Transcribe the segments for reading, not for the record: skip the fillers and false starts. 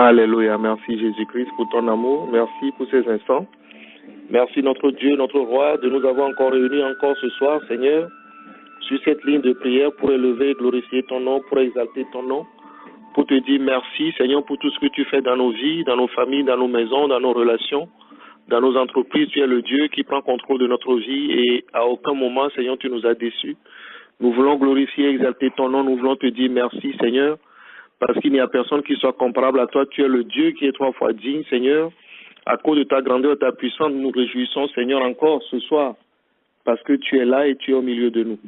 Alléluia. Merci Jésus-Christ pour ton amour. Merci pour ces instants. Merci notre Dieu, notre Roi, de nous avoir encore réunis encore ce soir, Seigneur, sur cette ligne de prière pour élever et glorifier ton nom, pour exalter ton nom, pour te dire merci, Seigneur, pour tout ce que tu fais dans nos vies, dans nos familles, dans nos maisons, dans nos relations, dans nos entreprises. Tu es le Dieu qui prend contrôle de notre vie et à aucun moment, Seigneur, tu nous as déçus. Nous voulons glorifier et exalter ton nom. Nous voulons te dire merci, Seigneur, parce qu'il n'y a personne qui soit comparable à toi. Tu es le Dieu qui est 3 fois digne, Seigneur. À cause de ta grandeur, de ta puissance, nous nous réjouissons, Seigneur, encore ce soir, parce que tu es là et tu es au milieu de nous.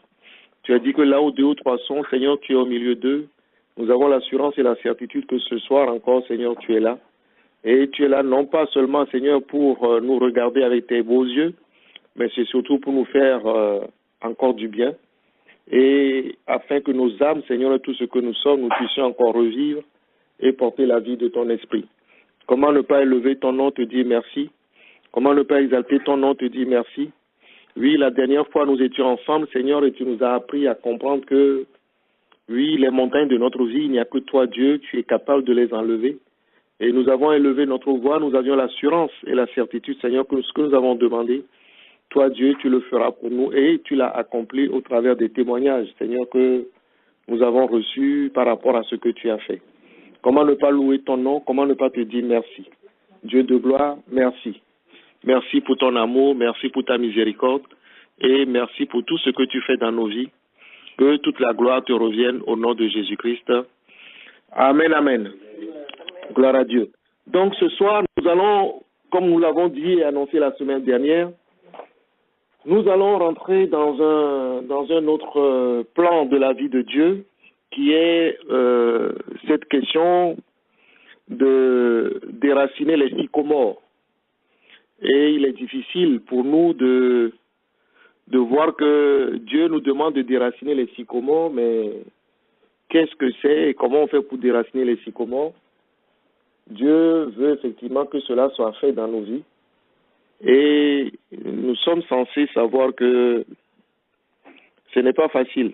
Tu as dit que là où 2 ou 3 sont, Seigneur, tu es au milieu d'eux. Nous avons l'assurance et la certitude que ce soir encore, Seigneur, tu es là. Et tu es là non pas seulement, Seigneur, pour nous regarder avec tes beaux yeux, mais c'est surtout pour nous faire encore du bien. Et afin que nos âmes, Seigneur, et tout ce que nous sommes, nous puissions encore revivre et porter la vie de ton esprit. Comment ne pas élever ton nom, te dire merci? Comment ne pas exalter ton nom, te dire merci? Oui, la dernière fois, nous étions ensemble, Seigneur, et tu nous as appris à comprendre que, oui, les montagnes de notre vie, il n'y a que toi, Dieu, tu es capable de les enlever. Et nous avons élevé notre voix, nous avions l'assurance et la certitude, Seigneur, que ce que nous avons demandé, toi, Dieu, tu le feras pour nous et tu l'as accompli au travers des témoignages, Seigneur, que nous avons reçus par rapport à ce que tu as fait. Comment ne pas louer ton nom? Comment ne pas te dire merci? Dieu de gloire, merci. Merci pour ton amour, merci pour ta miséricorde et merci pour tout ce que tu fais dans nos vies. Que toute la gloire te revienne au nom de Jésus-Christ. Amen, amen. Gloire à Dieu. Donc ce soir, nous allons, comme nous l'avons dit et annoncé la semaine dernière, nous allons rentrer dans un autre plan de la vie de Dieu qui est cette question de déraciner les sycomores. Et il est difficile pour nous de voir que Dieu nous demande de déraciner les sycomores, mais qu'est-ce que c'est et comment on fait pour déraciner les sycomores? Dieu veut effectivement que cela soit fait dans nos vies. Et nous sommes censés savoir que ce n'est pas facile.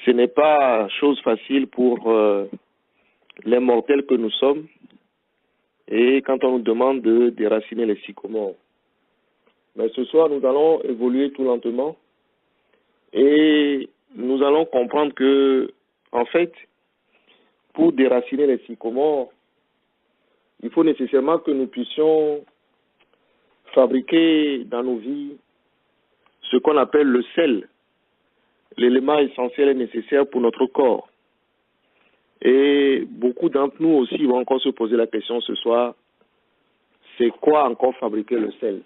Ce n'est pas chose facile pour les mortels que nous sommes. Et quand on nous demande de déraciner les sycomores. Mais ce soir, nous allons évoluer tout lentement. Et nous allons comprendre que, en fait, pour déraciner les sycomores, il faut nécessairement que nous puissions fabriquer dans nos vies ce qu'on appelle le sel, l'élément essentiel et nécessaire pour notre corps. Et beaucoup d'entre nous aussi vont encore se poser la question ce soir, c'est quoi encore fabriquer le sel?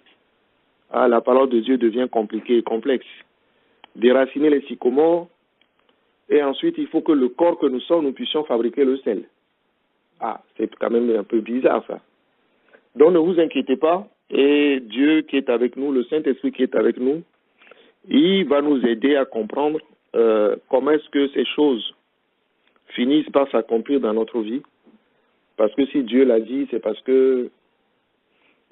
Ah, la parole de Dieu devient compliquée et complexe. Déraciner les sycomores, et ensuite il faut que le corps que nous sommes, nous puissions fabriquer le sel. Ah, c'est quand même un peu bizarre ça. Donc ne vous inquiétez pas, et Dieu qui est avec nous, le Saint-Esprit qui est avec nous, il va nous aider à comprendre comment est-ce que ces choses finissent par s'accomplir dans notre vie. Parce que si Dieu l'a dit, c'est parce que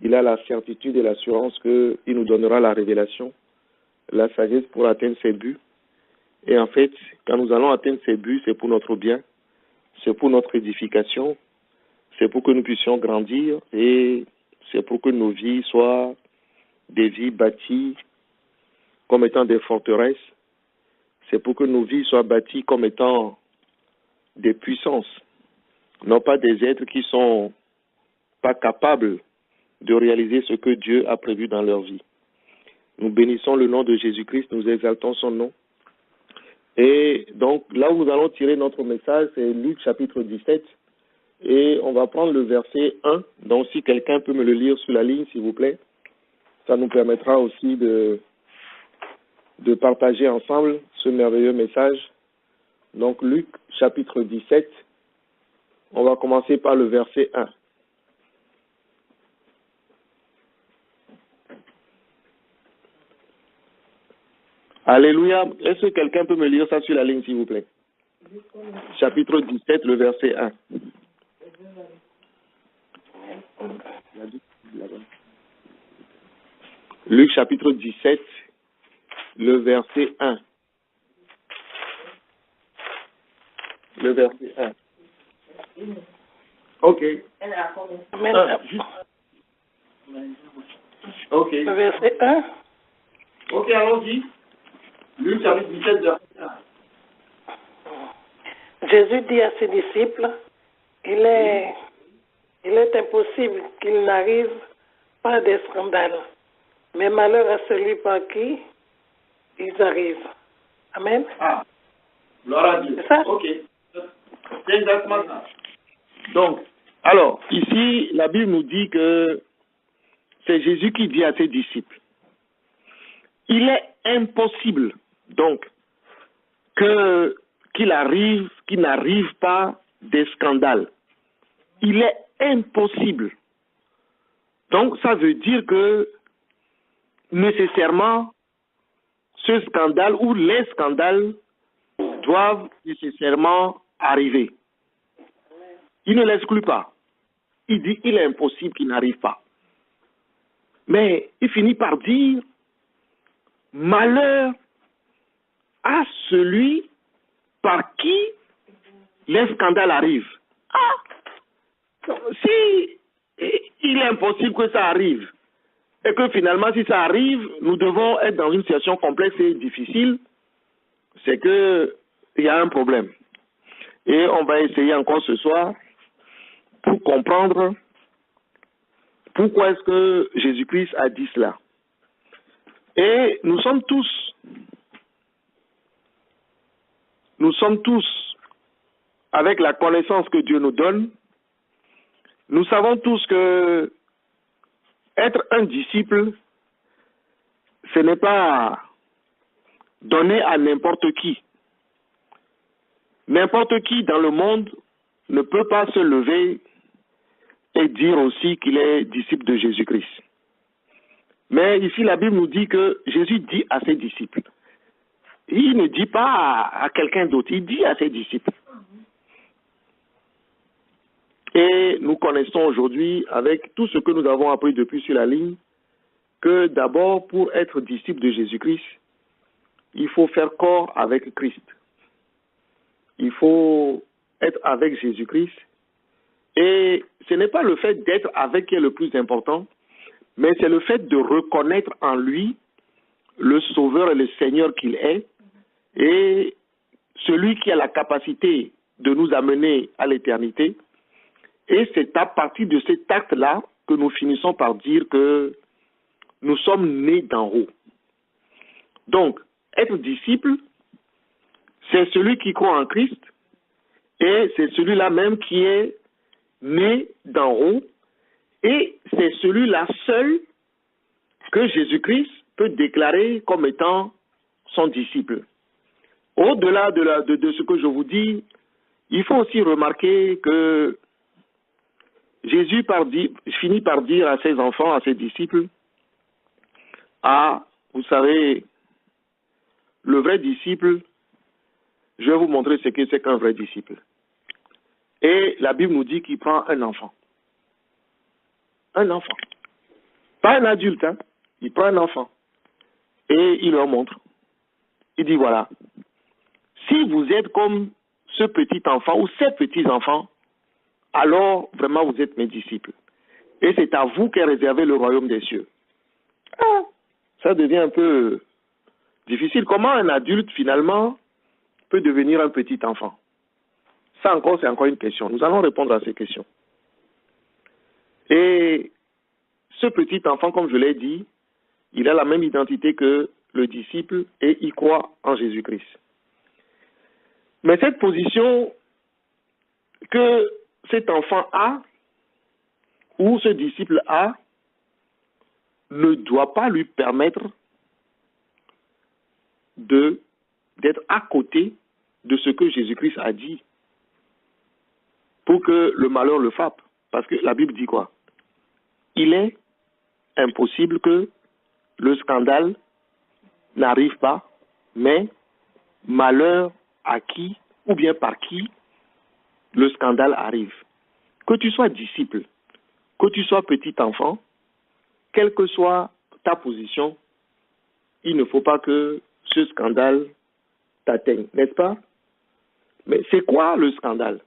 il a la certitude et l'assurance qu'il nous donnera la révélation, la sagesse pour atteindre ses buts. Et en fait, quand nous allons atteindre ces buts, c'est pour notre bien, c'est pour notre édification, c'est pour que nous puissions grandir et c'est pour que nos vies soient des vies bâties comme étant des forteresses. C'est pour que nos vies soient bâties comme étant des puissances, non pas des êtres qui sont pas capables de réaliser ce que Dieu a prévu dans leur vie. Nous bénissons le nom de Jésus-Christ, nous exaltons son nom. Et donc, là où nous allons tirer notre message, c'est Luc chapitre 17. Et on va prendre le verset 1. Donc, si quelqu'un peut me le lire sur la ligne, s'il vous plaît, ça nous permettra aussi de partager ensemble ce merveilleux message. Donc, Luc chapitre 17, on va commencer par le verset 1. Alléluia. Est-ce que quelqu'un peut me lire ça sur la ligne, s'il vous plaît? Chapitre 17, le verset 1. Luc chapitre 17, le verset 1. Le verset 1. Ok. Amen. Ok. Verset 1. Ok, allons-y. Luc chapitre 17, verset 1. Jésus dit à ses disciples, il est impossible qu'il n'arrive pas des scandales, mais malheur à celui par qui ils arrivent. Amen. Ah, gloire à Dieu. C'est ça? Ok. C'est exactement ça. Donc, alors, ici, la Bible nous dit que c'est Jésus qui dit à ses disciples, il est impossible, donc, qu'il n'arrive pas des scandales. Il est impossible. Donc, ça veut dire que, nécessairement, ce scandale ou les scandales doivent nécessairement arriver. Il ne l'exclut pas. Il dit il est impossible qu'il n'arrive pas. Mais il finit par dire malheur à celui par qui les scandales arrivent. Ah, si il est impossible que ça arrive et que finalement si ça arrive, nous devons être dans une situation complexe et difficile, c'est que il y a un problème. Et on va essayer encore ce soir pour comprendre pourquoi est-ce que Jésus-Christ a dit cela. Et nous sommes tous avec la connaissance que Dieu nous donne, nous savons tous que être un disciple, ce n'est pas donné à n'importe qui. N'importe qui dans le monde ne peut pas se lever et dire aussi qu'il est disciple de Jésus-Christ. Mais ici, la Bible nous dit que Jésus dit à ses disciples. Il ne dit pas à quelqu'un d'autre, il dit à ses disciples. Et nous connaissons aujourd'hui, avec tout ce que nous avons appris depuis sur la ligne, que d'abord, pour être disciple de Jésus-Christ, il faut faire corps avec Christ. Il faut être avec Jésus-Christ. Et ce n'est pas le fait d'être avec qui est le plus important, mais c'est le fait de reconnaître en lui le Sauveur et le Seigneur qu'il est, et celui qui a la capacité de nous amener à l'éternité. Et c'est à partir de cet acte-là que nous finissons par dire que nous sommes nés d'en haut. Donc, être disciple, c'est celui qui croit en Christ, et c'est celui-là même qui est né d'en haut, et c'est celui-là seul que Jésus-Christ peut déclarer comme étant son disciple. Au-delà de ce que je vous dis, il faut aussi remarquer que Jésus finit par dire à ses enfants, à ses disciples, vous savez, le vrai disciple, je vais vous montrer ce que c'est qu'un vrai disciple. Et la Bible nous dit qu'il prend un enfant. Un enfant. Pas un adulte, hein. Il prend un enfant. Et il leur montre. Il dit, voilà, si vous êtes comme ce petit enfant ou ces petits enfants, alors vraiment vous êtes mes disciples. Et c'est à vous qu'est réservé le royaume des cieux. Ah, ça devient un peu difficile. Comment un adulte, finalement, peut devenir un petit enfant? Ça encore, c'est encore une question. Nous allons répondre à ces questions. Et ce petit enfant, comme je l'ai dit, il a la même identité que le disciple et il croit en Jésus-Christ. Mais cette position que cet enfant a, ou ce disciple a, ne doit pas lui permettre d'être à côté de ce que Jésus-Christ a dit pour que le malheur le frappe. Parce que la Bible dit quoi? Il est impossible que le scandale n'arrive pas, mais malheur à qui ou bien par qui le scandale arrive. Que tu sois disciple, que tu sois petit enfant, quelle que soit ta position, il ne faut pas que ce scandale t'atteigne, n'est-ce pas? Mais c'est quoi le scandale?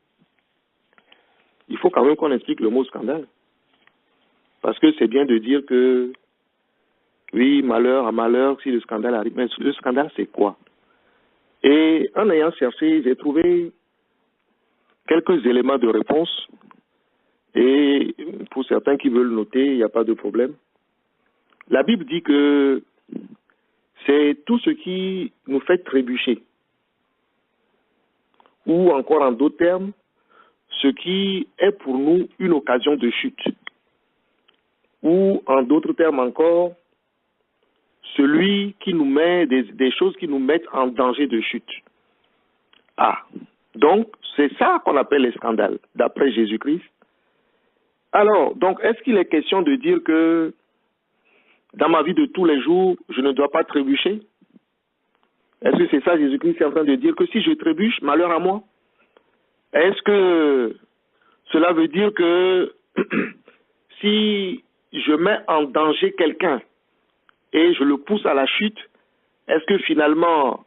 il faut quand même qu'on explique le mot scandale. Parce que c'est bien de dire que, oui, malheur à malheur, si le scandale arrive. Mais le scandale, c'est quoi? Et en ayant cherché, j'ai trouvé quelques éléments de réponse. Et pour certains qui veulent noter, il n'y a pas de problème. La Bible dit que c'est tout ce qui nous fait trébucher. Ou encore en d'autres termes, ce qui est pour nous une occasion de chute. Ou en d'autres termes encore, celui qui nous met des choses qui nous mettent en danger de chute. Ah, donc c'est ça qu'on appelle les scandales, d'après Jésus-Christ. Alors, donc, est-ce qu'il est question de dire que dans ma vie de tous les jours, je ne dois pas trébucher? Est-ce que c'est ça Jésus-Christ est en train de dire que si je trébuche, malheur à moi? Est-ce que cela veut dire que si je mets en danger quelqu'un et je le pousse à la chute, est-ce que finalement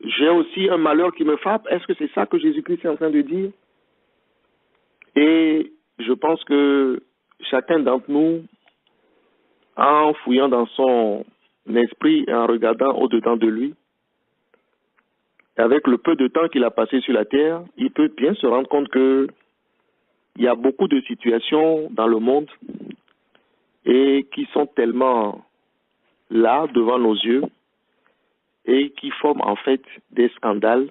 j'ai aussi un malheur qui me frappe? Est-ce que c'est ça que Jésus-Christ est en train de dire? Et je pense que chacun d'entre nous, en fouillant dans son esprit et en regardant au-dedans de lui, avec le peu de temps qu'il a passé sur la terre, il peut bien se rendre compte que il y a beaucoup de situations dans le monde et qui sont tellement là devant nos yeux et qui forment en fait des scandales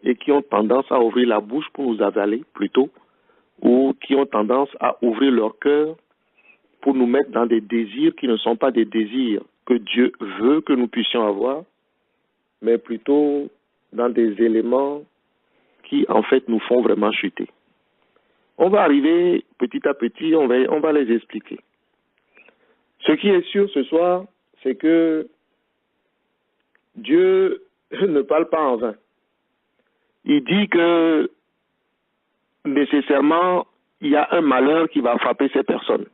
et qui ont tendance à ouvrir la bouche pour nous avaler plutôt, ou qui ont tendance à ouvrir leur cœur pour nous mettre dans des désirs qui ne sont pas des désirs que Dieu veut que nous puissions avoir, mais plutôt dans des éléments qui en fait nous font vraiment chuter. On va arriver petit à petit, on va les expliquer. Ce qui est sûr ce soir, c'est que Dieu ne parle pas en vain. Il dit que nécessairement, il y a un malheur qui va frapper ces personnes.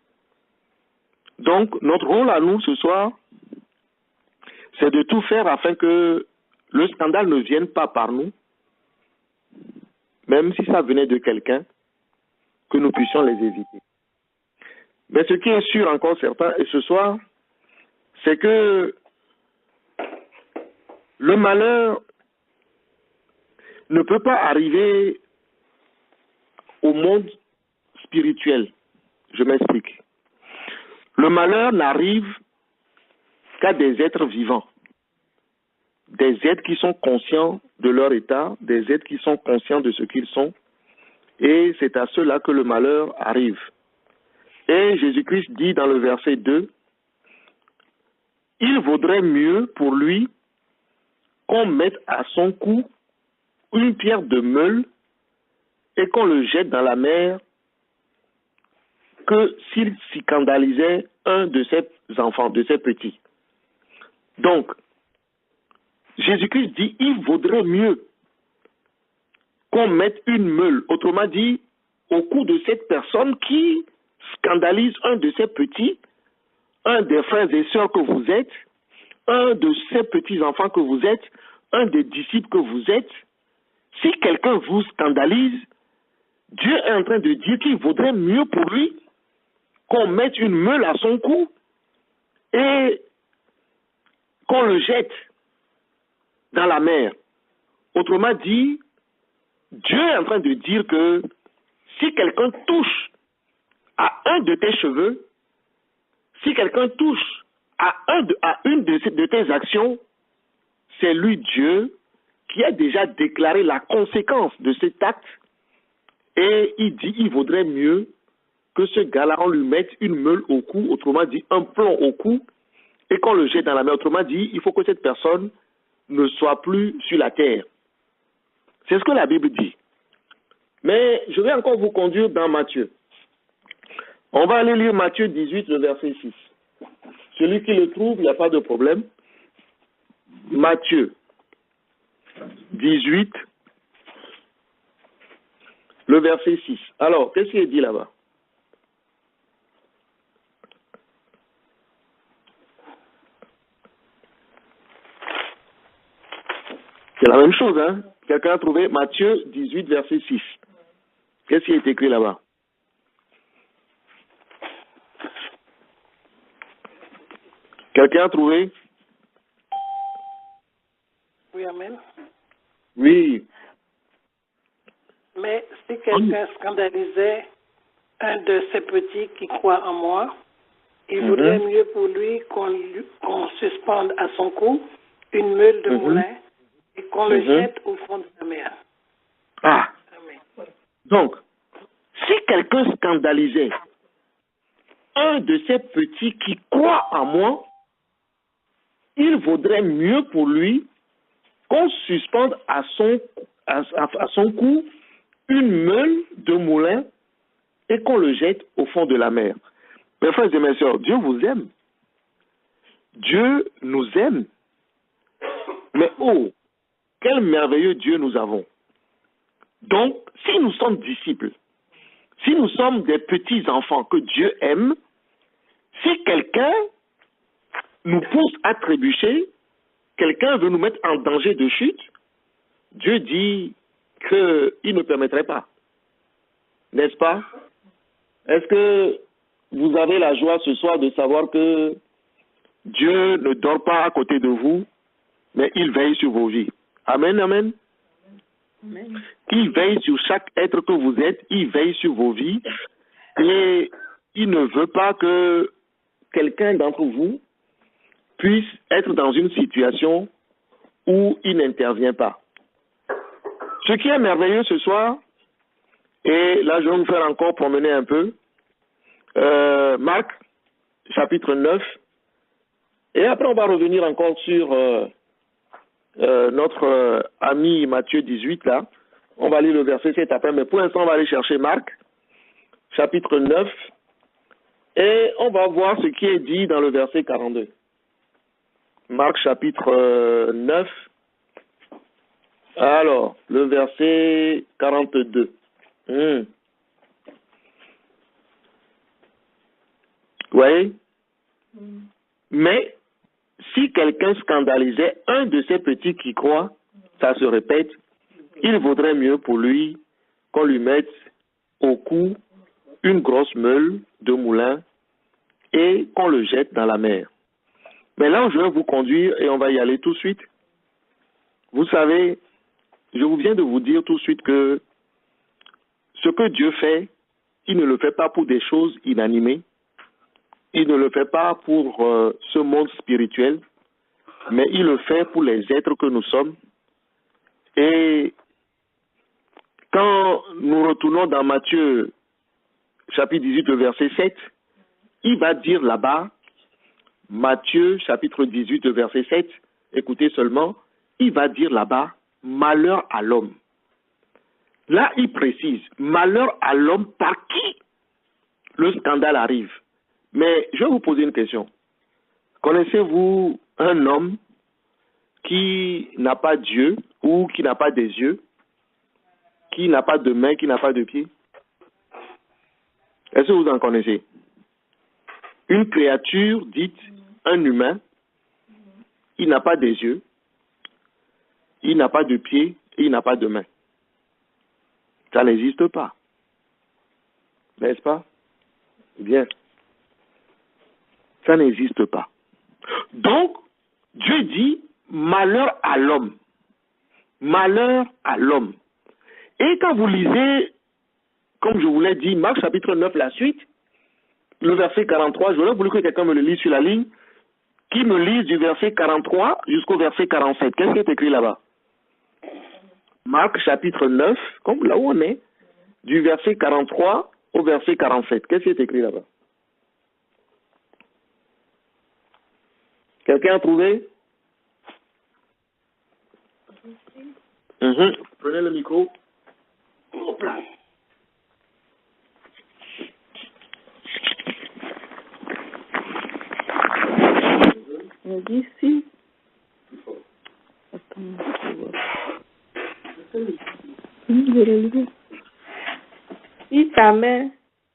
Donc, notre rôle à nous ce soir, c'est de tout faire afin que le scandale ne vienne pas par nous, même si ça venait de quelqu'un, que nous puissions les éviter. Mais ce qui est sûr encore certain, et ce soir, c'est que le malheur ne peut pas arriver au monde spirituel. Je m'explique. Le malheur n'arrive qu'à des êtres vivants, des êtres qui sont conscients de leur état, des êtres qui sont conscients de ce qu'ils sont, et c'est à ceux-là que le malheur arrive. Et Jésus-Christ dit dans le verset 2, « Il vaudrait mieux pour lui qu'on mette à son cou une pierre de meule et qu'on le jette dans la mer que s'il scandalisait un de ses enfants, de ses petits. » Donc, Jésus-Christ dit, il vaudrait mieux qu'on mette une meule, autrement dit, au cou de cette personne qui scandalise un de ses petits, un des frères et sœurs que vous êtes, un de ces petits-enfants que vous êtes, un des disciples que vous êtes. Si quelqu'un vous scandalise, Dieu est en train de dire qu'il vaudrait mieux pour lui qu'on mette une meule à son cou et qu'on le jette dans la mer. Autrement dit, Dieu est en train de dire que si quelqu'un touche à un de tes cheveux, si quelqu'un touche à une de tes actions, c'est lui, Dieu, qui a déjà déclaré la conséquence de cet acte. Et il dit il vaudrait mieux que ce gars-là, on lui mette une meule au cou, autrement dit un plomb au cou, et qu'on le jette dans la mer. Autrement dit, il faut que cette personne ne soit plus sur la terre. C'est ce que la Bible dit. Mais je vais encore vous conduire dans Matthieu. On va aller lire Matthieu 18, le verset 6. Celui qui le trouve, il n'y a pas de problème. Matthieu 18, le verset 6. Alors, qu'est-ce qui est dit là-bas? C'est la même chose, hein? Quelqu'un a trouvé Matthieu 18, verset 6. Qu'est-ce qui est écrit là-bas? Quelqu'un a trouvé? Oui, amen. Oui. Mais si quelqu'un scandalisait un de ses petits qui croit en moi, il vaudrait mieux pour lui qu'on suspende à son cou une meule de moulin et qu'on le jette au fond de la mer. Ah. Amen. Donc, si quelqu'un scandalisait un de ces petits qui croit en moi, il vaudrait mieux pour lui qu'on suspende à son cou une meule de moulin et qu'on le jette au fond de la mer. Mes frères et mes sœurs, Dieu vous aime. Dieu nous aime. Mais oh, quel merveilleux Dieu nous avons. Donc, si nous sommes disciples, si nous sommes des petits enfants que Dieu aime, si quelqu'un nous pousse à trébucher, quelqu'un veut nous mettre en danger de chute, Dieu dit qu'il ne permettrait pas. N'est-ce pas? Est-ce que vous avez la joie ce soir de savoir que Dieu ne dort pas à côté de vous, mais il veille sur vos vies? Amen, amen. Amen. Il veille sur chaque être que vous êtes, il veille sur vos vies, et il ne veut pas que quelqu'un d'entre vous puisse être dans une situation où il n'intervient pas. Ce qui est merveilleux ce soir, et là je vais vous faire encore promener un peu, Marc, chapitre 9, et après on va revenir encore sur notre ami Matthieu 18, là. On va lire le verset 7 après, mais pour l'instant on va aller chercher Marc, chapitre 9, et on va voir ce qui est dit dans le verset 42. Marc, chapitre 9, alors, le verset 42. Vous voyez? Mais, si quelqu'un scandalisait un de ces petits qui croient, ça se répète, il vaudrait mieux pour lui qu'on lui mette au cou une grosse meule de moulin et qu'on le jette dans la mer. Mais là où je vais vous conduire, et on va y aller tout de suite, vous savez, je vous viens de vous dire tout de suite que ce que Dieu fait, il ne le fait pas pour des choses inanimées, il ne le fait pas pour ce monde spirituel, mais il le fait pour les êtres que nous sommes. Et quand nous retournons dans Matthieu, chapitre 18, le verset 7, il va dire là-bas, Matthieu, chapitre 18, le verset 7, écoutez seulement, il va dire là-bas, malheur à l'homme. Là, il précise, malheur à l'homme par qui le scandale arrive. Mais je vais vous poser une question. Connaissez-vous un homme qui n'a pas Dieu ou qui n'a pas des yeux, qui n'a pas de mains, qui n'a pas de pieds? Est-ce que vous en connaissez? Une créature dite un humain, il n'a pas des yeux, il n'a pas de pieds et il n'a pas de mains. Ça n'existe pas. N'est-ce pas? Bien. Ça n'existe pas. Donc, Dieu dit, malheur à l'homme. Malheur à l'homme. Et quand vous lisez, comme je vous l'ai dit, Marc chapitre 9, la suite, le verset 43, j'aurais voulu que quelqu'un me le lise sur la ligne, qui me lise du verset 43 jusqu'au verset 47. Qu'est-ce qui est écrit là-bas? Marc chapitre 9, comme là où on est, du verset 43 au verset 47. Qu'est-ce qui est écrit là-bas? Quelqu'un a trouvé? Prenez le micro. On dit si. Si ta main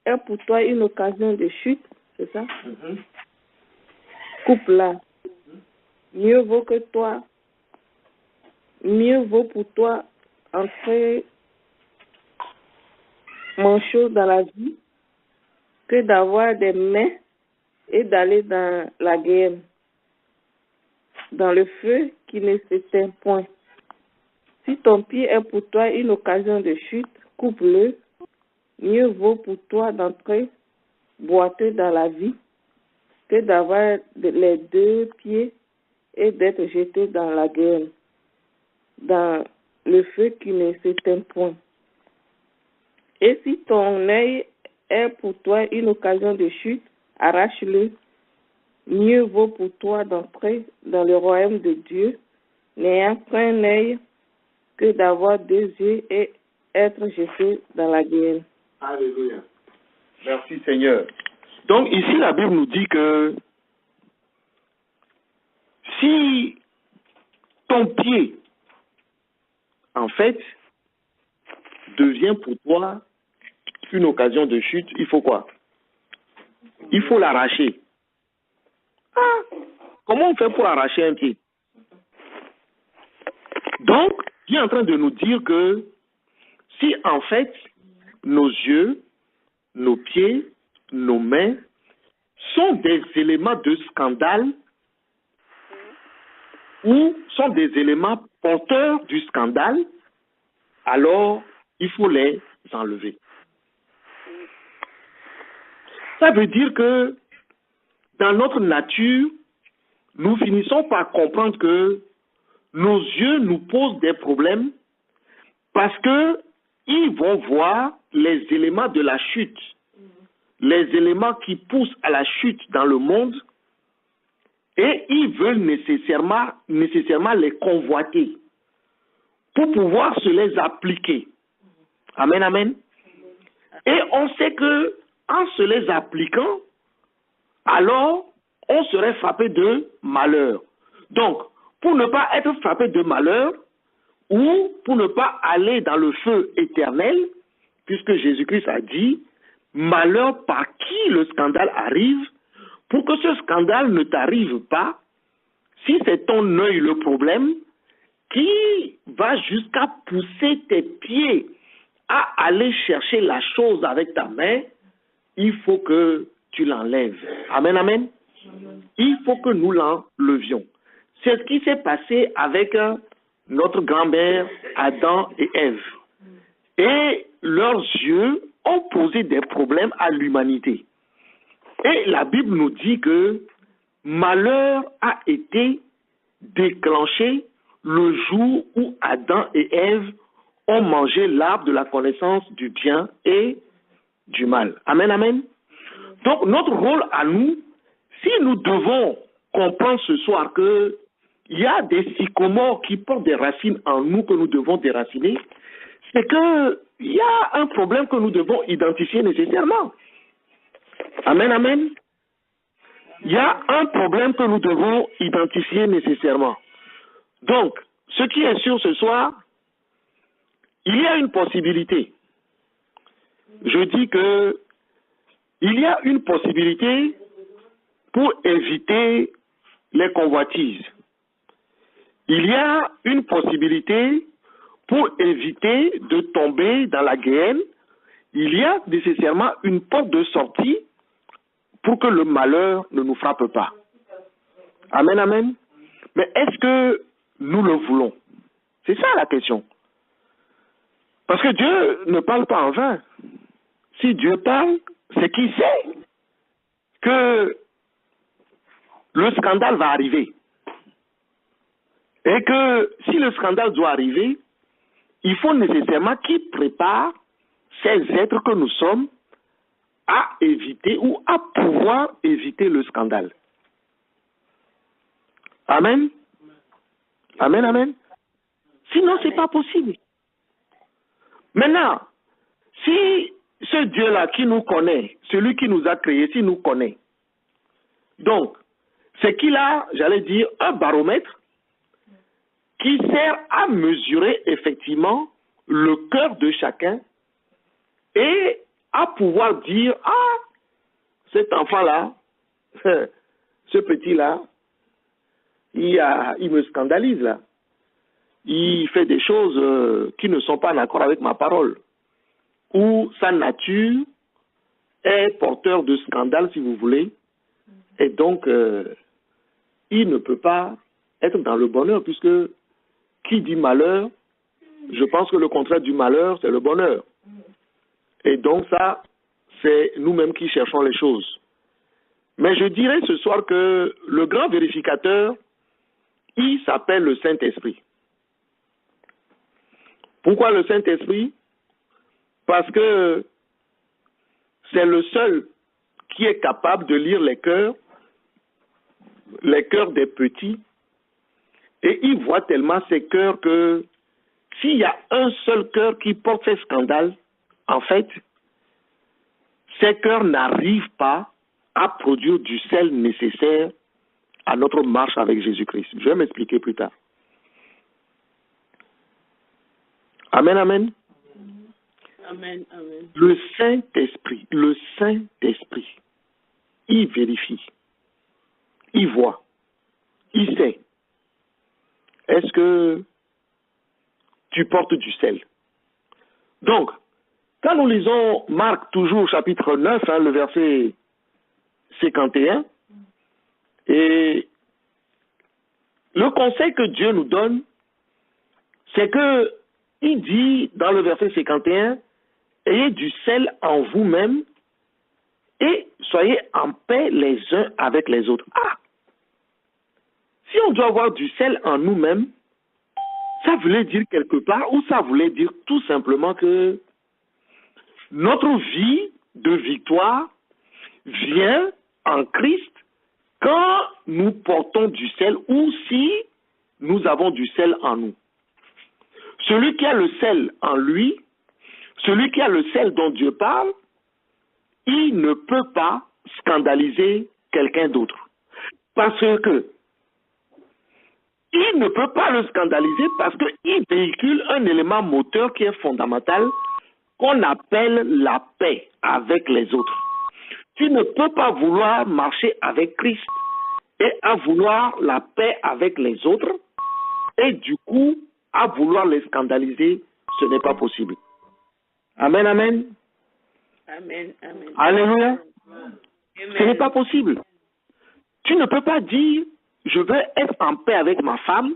est pour toi une occasion de chute, c'est ça? Coupe-la. Mieux vaut pour toi entrer manchot dans la vie que d'avoir des mains et d'aller dans la guerre, dans le feu qui ne s'éteint point. Si ton pied est pour toi une occasion de chute, coupe-le. Mieux vaut pour toi d'entrer boiteux dans la vie que d'avoir les deux pieds et d'être jeté dans la guerre, dans le feu qui ne s'éteint point. Et si ton œil est pour toi une occasion de chute, arrache-le. Mieux vaut pour toi d'entrer dans le royaume de Dieu, n'ayant qu'un œil, que d'avoir deux yeux et être jeté dans la guerre. Alléluia. Merci Seigneur. Donc ici la Bible nous dit que si ton pied, en fait, devient pour toi une occasion de chute, il faut quoi? Il faut l'arracher. Ah, comment on fait pour arracher un pied? Donc, il est en train de nous dire que si en fait nos yeux, nos pieds, nos mains sont des éléments de scandale ou sont des éléments porteurs du scandale, alors il faut les enlever. Ça veut dire que dans notre nature, nous finissons par comprendre que nos yeux nous posent des problèmes parce que ils vont voir les éléments de la chute, les éléments qui poussent à la chute dans le monde, et ils veulent nécessairement les convoiter pour pouvoir se les appliquer. Amen, amen. Et on sait que en se les appliquant, alors on serait frappé de malheur. Donc, pour ne pas être frappé de malheur, ou pour ne pas aller dans le feu éternel, puisque Jésus-Christ a dit, malheur par qui le scandale arrive, pour que ce scandale ne t'arrive pas, si c'est ton œil le problème, qui va jusqu'à pousser tes pieds à aller chercher la chose avec ta main, il faut que tu l'enlèves. Amen, amen. Il faut que nous l'enlevions. C'est ce qui s'est passé avec notre grand-mère Adam et Ève. Et leurs yeux ont posé des problèmes à l'humanité. Et la Bible nous dit que malheur a été déclenché le jour où Adam et Ève ont mangé l'arbre de la connaissance du bien et du mal. Amen, amen. Donc notre rôle à nous, si nous devons comprendre ce soir que il y a des sycomores qui portent des racines en nous que nous devons déraciner, c'est que il y a un problème que nous devons identifier nécessairement. Amen, amen. Il y a un problème que nous devons identifier nécessairement. Donc, ce qui est sûr ce soir, il y a une possibilité. Je dis que il y a une possibilité pour éviter les convoitises. Il y a une possibilité pour éviter de tomber dans la guerre. Il y a nécessairement une porte de sortie pour que le malheur ne nous frappe pas. Amen, amen. Mais est-ce que nous le voulons? C'est ça la question. Parce que Dieu ne parle pas en vain. Si Dieu parle, c'est qu'il sait que le scandale va arriver. Et que si le scandale doit arriver, il faut nécessairement qu'il prépare ces êtres que nous sommes à éviter ou à pouvoir éviter le scandale. Amen. Amen, amen. Sinon, ce n'est pas possible. Maintenant, si ce Dieu-là qui nous connaît, celui qui nous a créés, s'il nous connaît, donc, c'est qu'il a, j'allais dire, un baromètre qui sert à mesurer effectivement le cœur de chacun et à pouvoir dire, ah, cet enfant-là, ce petit-là, il me scandalise là. Il fait des choses qui ne sont pas en accord avec ma parole. ou sa nature est porteur de scandale, si vous voulez, et donc il ne peut pas être dans le bonheur, puisque qui dit malheur, je pense que le contraire du malheur, c'est le bonheur. Et donc ça, c'est nous-mêmes qui cherchons les choses. Mais je dirais ce soir que le grand vérificateur, il s'appelle le Saint-Esprit. Pourquoi le Saint-Esprit? Parce que c'est le seul qui est capable de lire les cœurs des petits, et il voit tellement ces cœurs que s'il y a un seul cœur qui porte ces scandales, en fait, ces cœurs n'arrivent pas à produire du sel nécessaire à notre marche avec Jésus-Christ. Je vais m'expliquer plus tard. Amen, amen. Amen, amen. Le Saint-Esprit, il vérifie, il voit, il sait. Est-ce que tu portes du sel? Donc, quand nous lisons Marc, toujours chapitre 9, le verset 51, et le conseil que Dieu nous donne, c'est que il dit dans le verset 51, ayez du sel en vous-même et soyez en paix les uns avec les autres. Ah! Si on doit avoir du sel en nous-mêmes, ça voulait dire quelque part, ou ça voulait dire tout simplement que notre vie de victoire vient en Christ quand nous portons du sel ou si nous avons du sel en nous. Celui qui a le sel en lui, celui qui a le sel dont Dieu parle, il ne peut pas scandaliser quelqu'un d'autre. Parce que il ne peut pas le scandaliser parce qu'il véhicule un élément moteur qui est fondamental, qu'on appelle la paix avec les autres. Tu ne peux pas vouloir marcher avec Christ et à vouloir la paix avec les autres et du coup à vouloir les scandaliser, ce n'est pas possible. Amen, amen. Amen, amen. Alléluia. Amen. Ce n'est pas possible. Tu ne peux pas dire, je veux être en paix avec ma femme,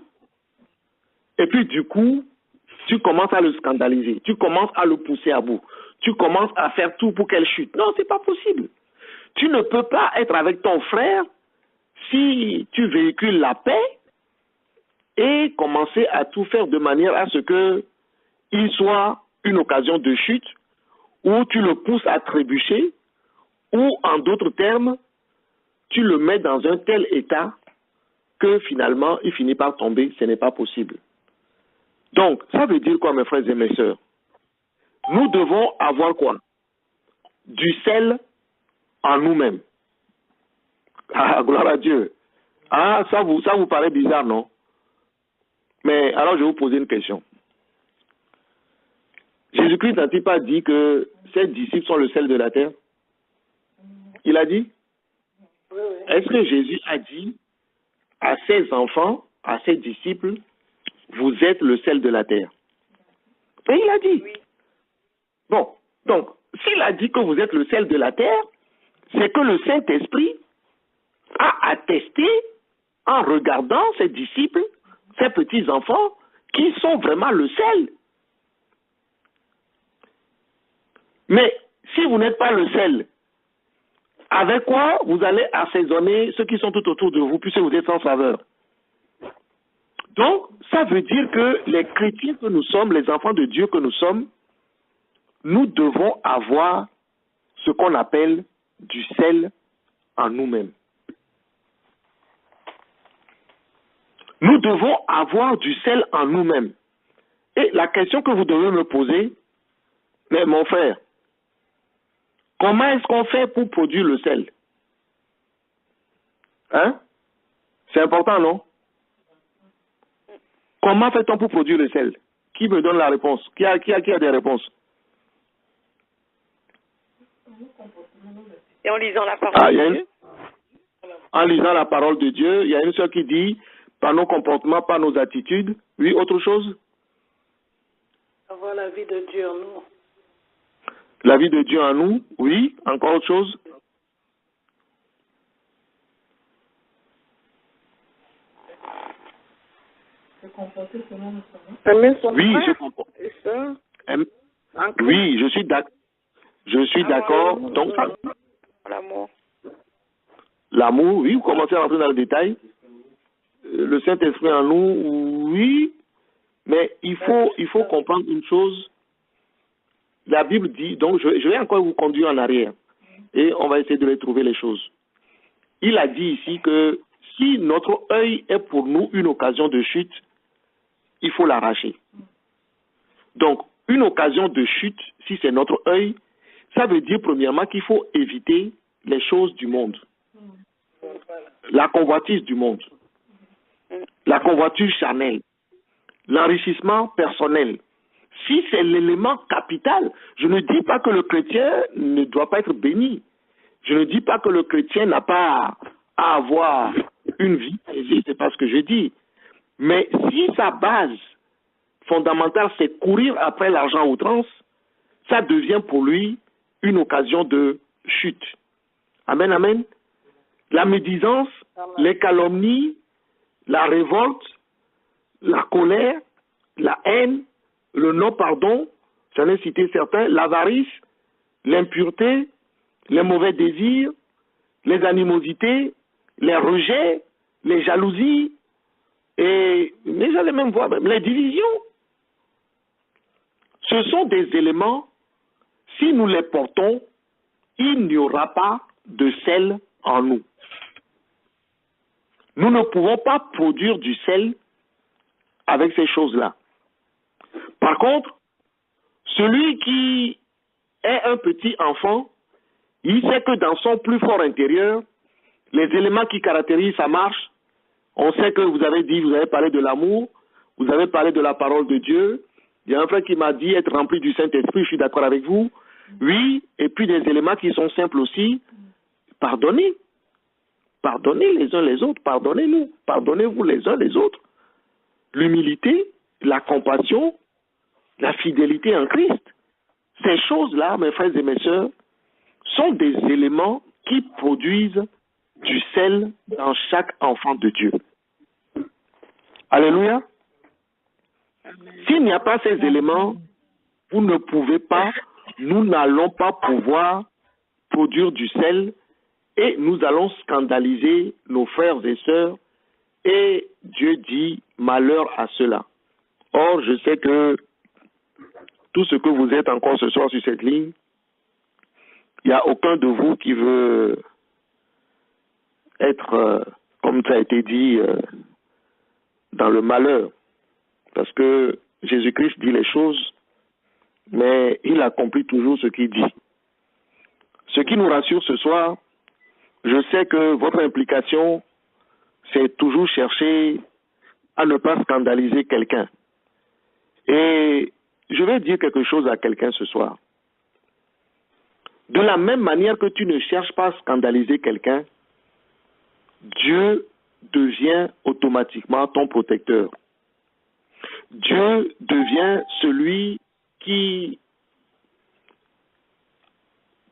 et puis du coup, tu commences à le scandaliser, tu commences à le pousser à bout, tu commences à faire tout pour qu'elle chute. Non, c'est pas possible. Tu ne peux pas être avec ton frère si tu véhicules la paix et commencer à tout faire de manière à ce que il soit une occasion de chute, ou tu le pousses à trébucher, ou en d'autres termes, tu le mets dans un tel état que finalement, il finit par tomber. Ce n'est pas possible. Donc, ça veut dire quoi, mes frères et mes sœurs? Nous devons avoir quoi? Du sel en nous-mêmes. Ah, gloire à Dieu. Ah, ça vous paraît bizarre, non? Mais alors, je vais vous poser une question. Jésus-Christ n'a-t-il pas dit que ses disciples sont le sel de la terre? Il a dit? Oui, oui. Est-ce que Jésus a dit à ses enfants, à ses disciples, vous êtes le sel de la terre? Et il a dit. Oui. Bon, donc, s'il a dit que vous êtes le sel de la terre, c'est que le Saint-Esprit a attesté en regardant ses disciples, ses petits-enfants, qui sont vraiment le sel. Mais si vous n'êtes pas le sel, avec quoi vous allez assaisonner ceux qui sont tout autour de vous, puisque vous êtes sans saveur? Donc, ça veut dire que les chrétiens que nous sommes, les enfants de Dieu que nous sommes, nous devons avoir ce qu'on appelle du sel en nous-mêmes. Nous devons avoir du sel en nous-mêmes. Et la question que vous devez me poser, mais mon frère, comment est-ce qu'on fait pour produire le sel? Hein? C'est important, non? Comment fait-on pour produire le sel? Qui me donne la réponse? Qui a des réponses? Et en lisant la parole de Dieu. En lisant la parole de Dieu, il y a une sœur qui dit, par nos comportements, par nos attitudes. Oui, autre chose? Avoir la vie de Dieu en nous. La vie de Dieu en nous, oui. Encore autre chose? Aimer son Oui, frère je comprends. et sœur. Oui, je suis d'accord. Donc, L'amour. l'amour, oui, vous commencez à rentrer dans le détail. Le Saint-Esprit en nous, oui. Mais il faut comprendre une chose. La Bible dit, donc je vais encore vous conduire en arrière. Et on va essayer de retrouver les choses. Il a dit ici que si notre œil est pour nous une occasion de chute, il faut l'arracher. Donc, une occasion de chute, si c'est notre œil, ça veut dire premièrement qu'il faut éviter les choses du monde. La convoitise du monde. La convoitise charnelle. L'enrichissement personnel. Si c'est l'élément capital, je ne dis pas que le chrétien ne doit pas être béni. Je ne dis pas que le chrétien n'a pas à avoir une vie aisée, c'est pas ce que je dis. Mais si sa base fondamentale, c'est courir après l'argent à outrance, ça devient pour lui une occasion de chute. Amen, amen. La médisance, les calomnies, la révolte, la colère, la haine, le non-pardon, j'en ai cité certains, l'avarice, l'impureté, les mauvais désirs, les animosités, les rejets, les jalousies, et mais j'allais même voir même les divisions. Ce sont des éléments, si nous les portons, il n'y aura pas de sel en nous. Nous ne pouvons pas produire du sel avec ces choses-là. Par contre, celui qui est un petit enfant, il sait que dans son plus fort intérieur, les éléments qui caractérisent sa marche, on sait que vous avez parlé de l'amour, vous avez parlé de la parole de Dieu. Il y a un frère qui m'a dit être rempli du Saint-Esprit, je suis d'accord avec vous. Oui, et puis des éléments qui sont simples aussi. Pardonnez. Pardonnez les uns les autres, pardonnez-nous, pardonnez-vous les uns les autres. L'humilité, la compassion, la fidélité en Christ. Ces choses-là, mes frères et mes sœurs, sont des éléments qui produisent du sel dans chaque enfant de Dieu. Alléluia. S'il n'y a pas ces éléments, vous ne pouvez pas, nous n'allons pas pouvoir produire du sel et nous allons scandaliser nos frères et sœurs et Dieu dit malheur à ceux-là. Or, je sais que tout ce que vous êtes encore ce soir sur cette ligne, il n'y a aucun de vous qui veut être, comme ça a été dit, dans le malheur. Parce que Jésus-Christ dit les choses, mais il accomplit toujours ce qu'il dit. Ce qui nous rassure ce soir, je sais que votre implication, c'est toujours chercher à ne pas scandaliser quelqu'un. Et je vais dire quelque chose à quelqu'un ce soir. De la même manière que tu ne cherches pas à scandaliser quelqu'un, Dieu devient automatiquement ton protecteur. Dieu devient celui qui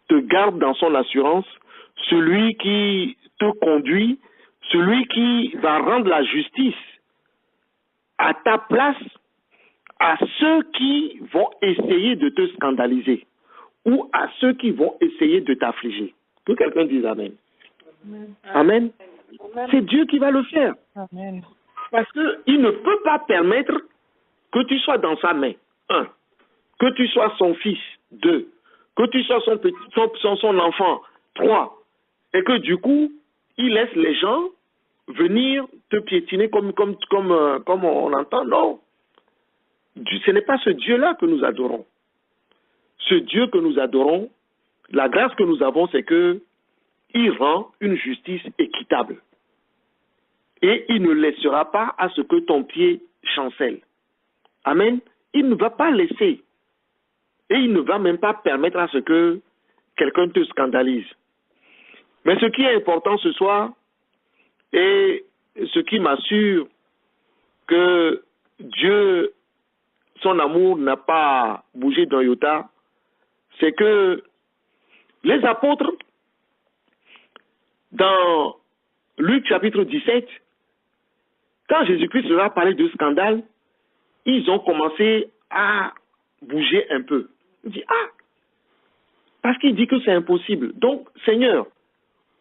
te garde dans son assurance, celui qui te conduit, celui qui va rendre la justice à ta place à ceux qui vont essayer de te scandaliser ou à ceux qui vont essayer de t'affliger. Que quelqu'un dise Amen. Amen. Amen. C'est Dieu qui va le faire. Amen. Parce qu'il ne peut pas permettre que tu sois dans sa main, 1, que tu sois son fils, 2, que tu sois son enfant, 3, et que du coup, il laisse les gens venir te piétiner comme on entend. Non. Ce n'est pas ce Dieu-là que nous adorons. Ce Dieu que nous adorons, la grâce que nous avons, c'est que il rend une justice équitable. Et il ne laissera pas à ce que ton pied chancelle. Amen. Il ne va pas laisser. Et il ne va même pas permettre à ce que quelqu'un te scandalise. Mais ce qui est important ce soir, et ce qui m'assure que Dieu, son amour n'a pas bougé d'un iota, c'est que les apôtres, dans Luc chapitre 17, quand Jésus-Christ leur a parlé de scandale, ils ont commencé à bouger un peu. Ils disent, ah, parce qu'il dit que c'est impossible. Donc, Seigneur,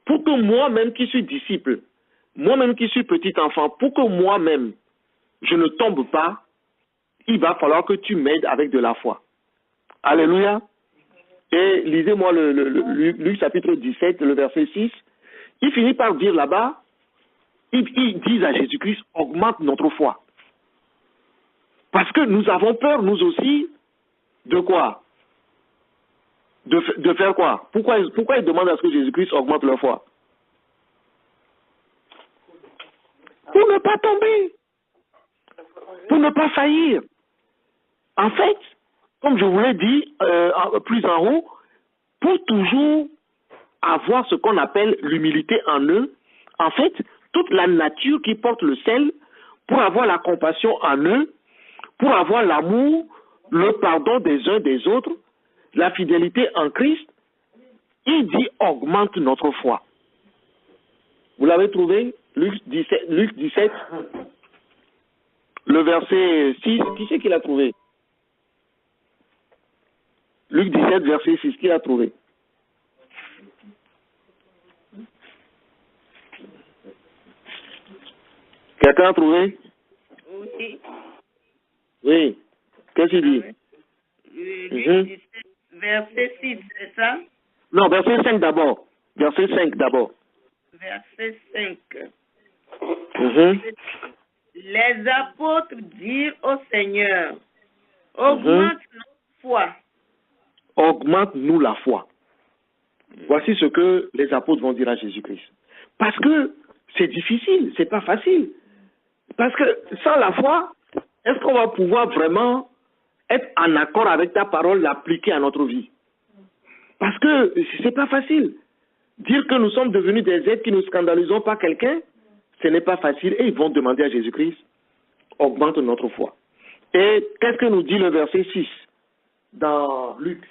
pour que moi-même qui suis disciple, moi-même qui suis petit enfant, pour que moi-même, je ne tombe pas, il va falloir que tu m'aides avec de la foi. Alléluia. Et lisez-moi Luc chapitre 17, le verset 6. Il finit par dire là-bas, ils disent à Jésus-Christ, augmente notre foi. Parce que nous avons peur, nous aussi, de quoi? De faire quoi? Pourquoi ils demandent à ce que Jésus-Christ augmente leur foi? Pour ne pas tomber. Pour ne pas faillir. En fait, comme je vous l'ai dit plus en haut, pour toujours avoir ce qu'on appelle l'humilité en eux, en fait, toute la nature qui porte le sel, pour avoir la compassion en eux, pour avoir l'amour, le pardon des uns des autres, la fidélité en Christ, il dit augmente notre foi. Vous l'avez trouvé? Luc 17, le verset 6, qui c'est qui l'a trouvé? Luc 17, verset 6, qui l'a trouvé? Quelqu'un a trouvé? Oui. Oui. Qu'est-ce qu'il dit? Luc 17, verset 6, c'est ça? Non, verset 5 d'abord. Verset 5 d'abord. Verset 5. Les apôtres dirent au Seigneur, augmente notre foi. Augmente-nous la foi. Voici ce que les apôtres vont dire à Jésus-Christ. Parce que c'est difficile, c'est pas facile. Parce que sans la foi, est-ce qu'on va pouvoir vraiment être en accord avec ta parole, l'appliquer à notre vie? Parce que c'est pas facile. Dire que nous sommes devenus des êtres qui ne scandalisons pas quelqu'un, ce n'est pas facile. Et ils vont demander à Jésus-Christ, augmente notre foi. Et qu'est-ce que nous dit le verset 6 dans Luc?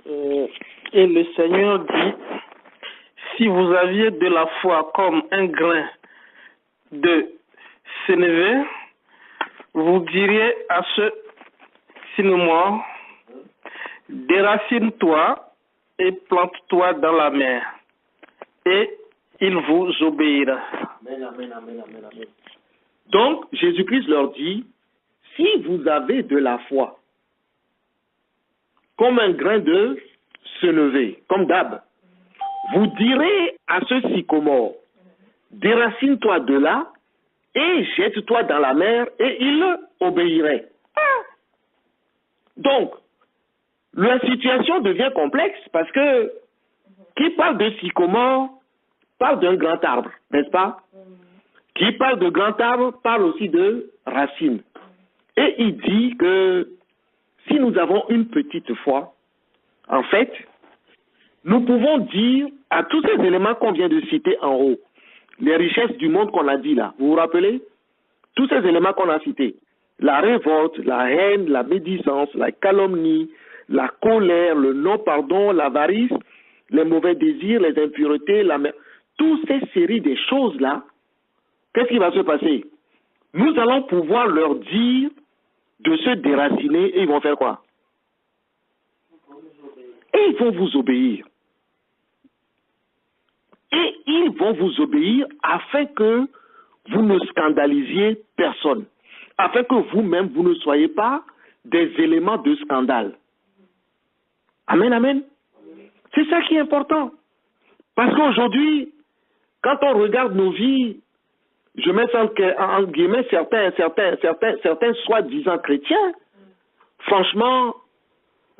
Et le Seigneur dit, si vous aviez de la foi comme un grain de sénévé, vous diriez à ce sycomore, déracine-toi et plante-toi dans la mer, et il vous obéira. Amen, amen, amen, amen, amen. Donc, Jésus-Christ leur dit, si vous avez de la foi, comme un grain de sénévé, comme d'hab, vous direz à ce sycomore, déracine-toi de là et jette-toi dans la mer et il obéirait. Donc, la situation devient complexe parce que qui parle de sycomore parle d'un grand arbre, n'est-ce pas? Qui parle de grand arbre parle aussi de racines. Et il dit que si nous avons une petite foi, en fait, nous pouvons dire à tous ces éléments qu'on vient de citer en haut, les richesses du monde qu'on a dit là, vous vous rappelez? Tous ces éléments qu'on a cités, la révolte, la haine, la médisance, la calomnie, la colère, le non-pardon, l'avarice, les mauvais désirs, les impuretés, toutes ces séries de choses-là, qu'est-ce qui va se passer? Nous allons pouvoir leur dire de se déraciner et ils vont faire quoi? Et ils vont vous obéir. Et ils vont vous obéir afin que vous ne scandalisiez personne. Afin que vous-même, vous ne soyez pas des éléments de scandale. Amen, amen. C'est ça qui est important. Parce qu'aujourd'hui, quand on regarde nos vies, je mets ça en guillemets, certains soi-disant chrétiens, franchement,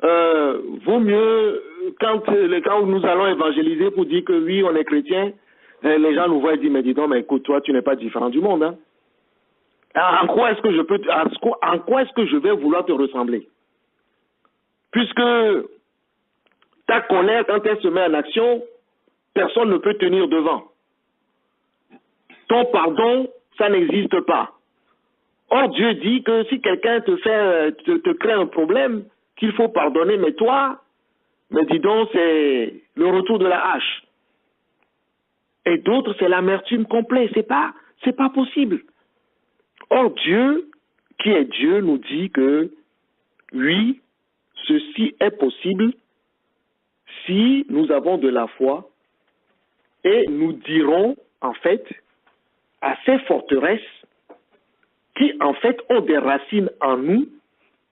vaut mieux, quand nous allons évangéliser pour dire que oui, on est chrétien, les gens nous voient et disent, mais dis donc, mais écoute, toi, tu n'es pas différent du monde. Hein? En quoi est-ce que je vais vouloir te ressembler? Puisque ta colère, quand elle se met en action, personne ne peut tenir devant. Ton pardon, ça n'existe pas. Or, Dieu dit que si quelqu'un te crée un problème, qu'il faut pardonner, mais toi, mais dis donc, c'est le retour de la hache. Et d'autres, c'est l'amertume complète. C'est pas possible. Or, Dieu, qui est Dieu, nous dit que, oui, ceci est possible si nous avons de la foi et nous dirons, en fait, à ces forteresses qui, en fait, ont des racines en nous,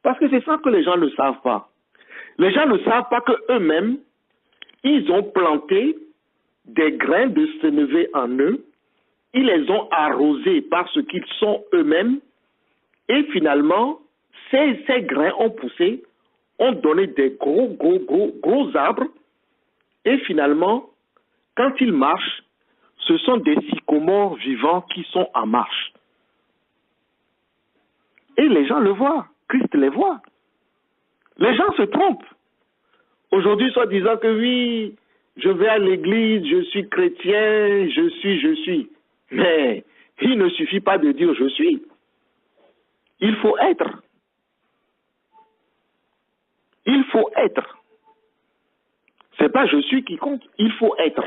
parce que c'est ça que les gens ne savent pas. Les gens ne savent pas qu'eux-mêmes, ils ont planté des grains de sénévé en eux, ils les ont arrosés parce qu'ils sont eux-mêmes, et finalement, ces grains ont poussé, ont donné des gros arbres, et finalement, quand ils marchent, ce sont des sycomores vivants qui sont en marche. Et les gens le voient, Christ les voit. Les gens se trompent. Aujourd'hui, soit disant que oui, je vais à l'église, je suis chrétien, je suis. Mais il ne suffit pas de dire je suis. Il faut être. Il faut être. C'est pas je suis qui compte, il faut être.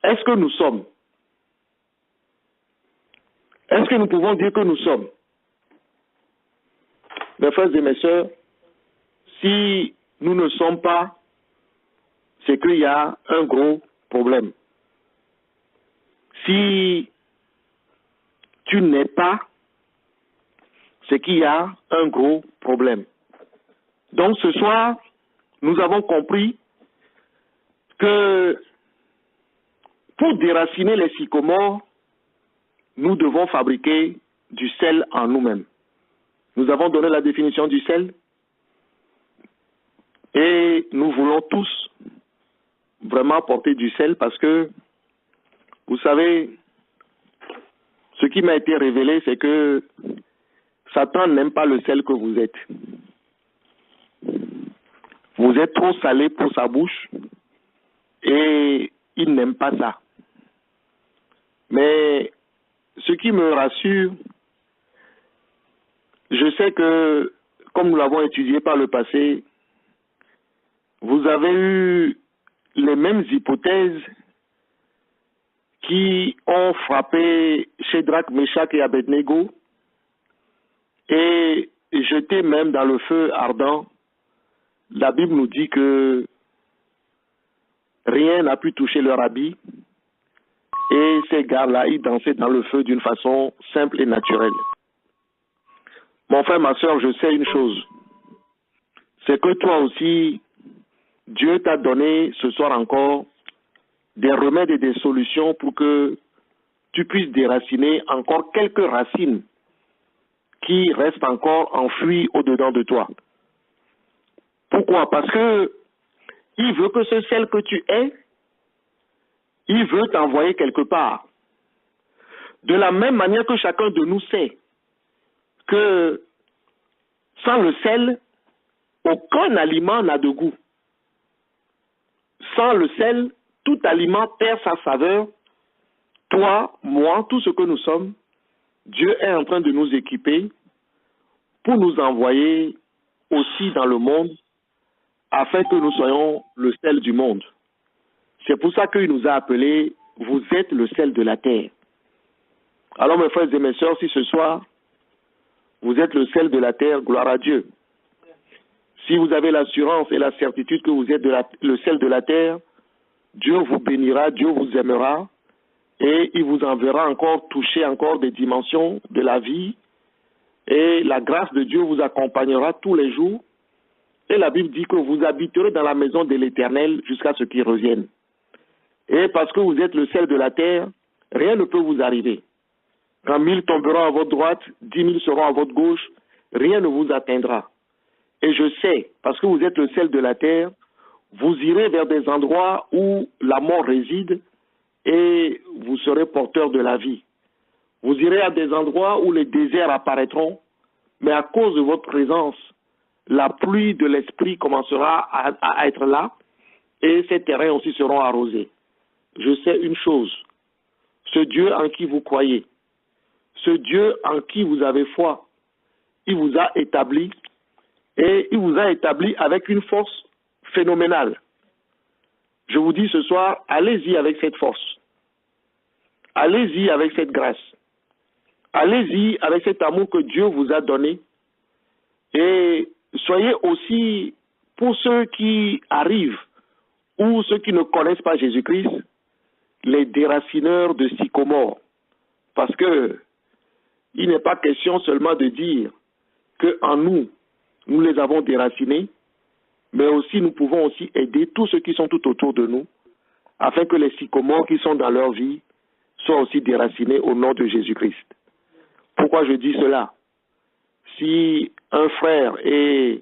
Est-ce que nous sommes? Est-ce que nous pouvons dire que nous sommes? Mes frères et mes sœurs, si nous ne sommes pas, c'est qu'il y a un gros problème. Si tu n'es pas, c'est qu'il y a un gros problème. Donc ce soir, nous avons compris que pour déraciner les sycomores, nous devons fabriquer du sel en nous-mêmes. Nous avons donné la définition du sel et nous voulons tous vraiment porter du sel parce que, vous savez, ce qui m'a été révélé, c'est que Satan n'aime pas le sel que vous êtes. Vous êtes trop salé pour sa bouche et il n'aime pas ça. Mais ce qui me rassure, je sais que, comme nous l'avons étudié par le passé, vous avez eu les mêmes hypothèses qui ont frappé Shadrach, Meshach et Abednego et jeté même dans le feu ardent. La Bible nous dit que rien n'a pu toucher leur habit et ces gars-là, ils dansaient dans le feu d'une façon simple et naturelle. Mon frère, ma soeur, je sais une chose, c'est que toi aussi, Dieu t'a donné ce soir encore des remèdes et des solutions pour que tu puisses déraciner encore quelques racines qui restent encore enfouies au-dedans de toi. Pourquoi? Parce que il veut que ce sel que tu es, il veut t'envoyer quelque part. De la même manière que chacun de nous sait que sans le sel, aucun aliment n'a de goût. Sans le sel, tout aliment perd sa saveur. Toi, moi, tout ce que nous sommes, Dieu est en train de nous équiper pour nous envoyer aussi dans le monde afin que nous soyons le sel du monde. C'est pour ça qu'il nous a appelés, vous êtes le sel de la terre. Alors mes frères et mes sœurs, si ce soir, vous êtes le sel de la terre, gloire à Dieu. Si vous avez l'assurance et la certitude que vous êtes le sel de la terre, Dieu vous bénira, Dieu vous aimera et il vous enverra encore toucher encore des dimensions de la vie et la grâce de Dieu vous accompagnera tous les jours. Et la Bible dit que vous habiterez dans la maison de l'Éternel jusqu'à ce qu'il revienne. Et parce que vous êtes le sel de la terre, rien ne peut vous arriver. Quand 1000 tomberont à votre droite, 10 000 seront à votre gauche, rien ne vous atteindra. Et je sais, parce que vous êtes le sel de la terre, vous irez vers des endroits où la mort réside et vous serez porteur de la vie. Vous irez à des endroits où les déserts apparaîtront, mais à cause de votre présence, la pluie de l'esprit commencera à être là et ces terrains aussi seront arrosés. Je sais une chose, ce Dieu en qui vous croyez, ce Dieu en qui vous avez foi, il vous a établi Et il vous a établi avec une force phénoménale. Je vous dis ce soir, allez-y avec cette force. Allez-y avec cette grâce. Allez-y avec cet amour que Dieu vous a donné. Et soyez aussi, pour ceux qui arrivent ou ceux qui ne connaissent pas Jésus-Christ, les déracineurs de sycomore. Parce que il n'est pas question seulement de dire qu'en nous, nous les avons déracinés, mais aussi nous pouvons aussi aider tous ceux qui sont tout autour de nous, afin que les sycomores qui sont dans leur vie soient aussi déracinés au nom de Jésus-Christ. Pourquoi je dis cela? Si un frère et,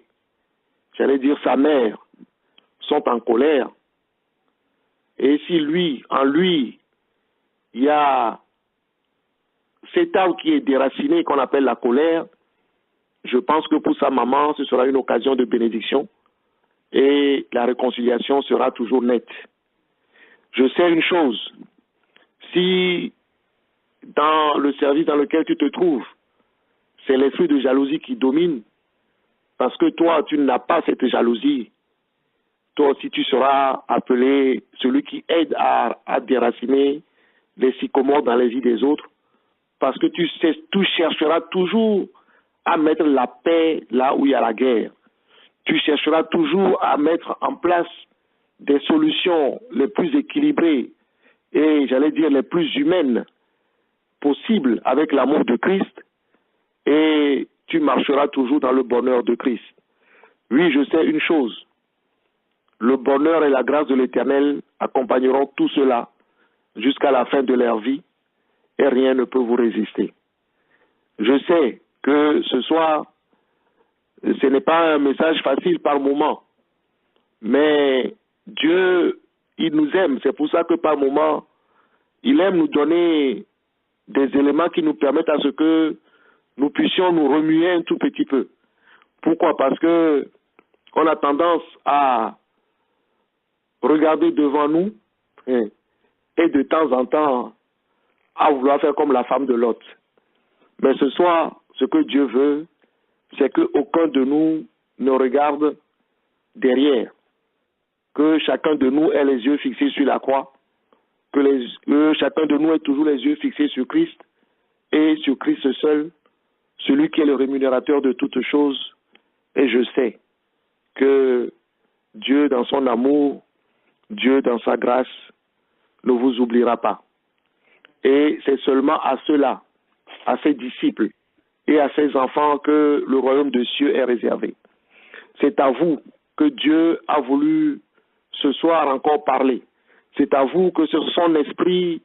j'allais dire, sa mère sont en colère, et si en lui, il y a cet arbre qui est déraciné, qu'on appelle la colère, je pense que pour sa maman, ce sera une occasion de bénédiction et la réconciliation sera toujours nette. Je sais une chose, si dans le service dans lequel tu te trouves, c'est l'esprit de jalousie qui domine, parce que toi, tu n'as pas cette jalousie, toi aussi tu seras appelé celui qui aide à déraciner les sycomores dans les vies des autres, parce que tu chercheras toujours à mettre la paix là où il y a la guerre. Tu chercheras toujours à mettre en place des solutions les plus équilibrées et, j'allais dire, les plus humaines possibles avec l'amour de Christ, et tu marcheras toujours dans le bonheur de Christ. Oui, je sais une chose, le bonheur et la grâce de l'Éternel accompagneront tout cela jusqu'à la fin de leur vie, et rien ne peut vous résister. Je sais que ce soir, ce n'est pas un message facile par moment, mais Dieu, il nous aime. C'est pour ça que par moment, il aime nous donner des éléments qui nous permettent à ce que nous puissions nous remuer un tout petit peu. Pourquoi? Parce que on a tendance à regarder devant nous et de temps en temps à vouloir faire comme la femme de Lot. Mais ce soir, ce que Dieu veut, c'est qu'aucun de nous ne regarde derrière, que chacun de nous ait les yeux fixés sur la croix, que chacun de nous ait toujours les yeux fixés sur Christ, et sur Christ seul, celui qui est le rémunérateur de toutes choses. Et je sais que Dieu, dans son amour, Dieu, dans sa grâce, ne vous oubliera pas. Et c'est seulement à ceux-là, à ses disciples et à ses enfants que le royaume de cieux est réservé. C'est à vous que Dieu a voulu ce soir encore parler. C'est à vous que son esprit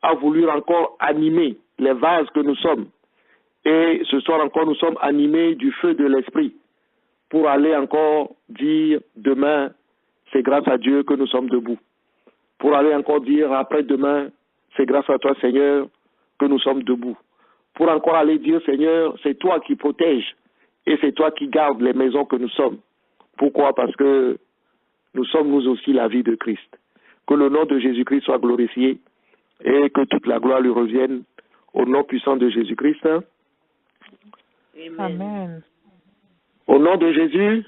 a voulu encore animer les vases que nous sommes. Et ce soir encore, nous sommes animés du feu de l'esprit pour aller encore dire demain, c'est grâce à Dieu que nous sommes debout. Pour aller encore dire après-demain, c'est grâce à toi, Seigneur, que nous sommes debout. Pour encore aller dire, Seigneur, c'est toi qui protèges et c'est toi qui gardes les maisons que nous sommes. Pourquoi? Parce que nous sommes nous aussi la vie de Christ. Que le nom de Jésus-Christ soit glorifié et que toute la gloire lui revienne au nom puissant de Jésus-Christ. Amen. Au nom de Jésus.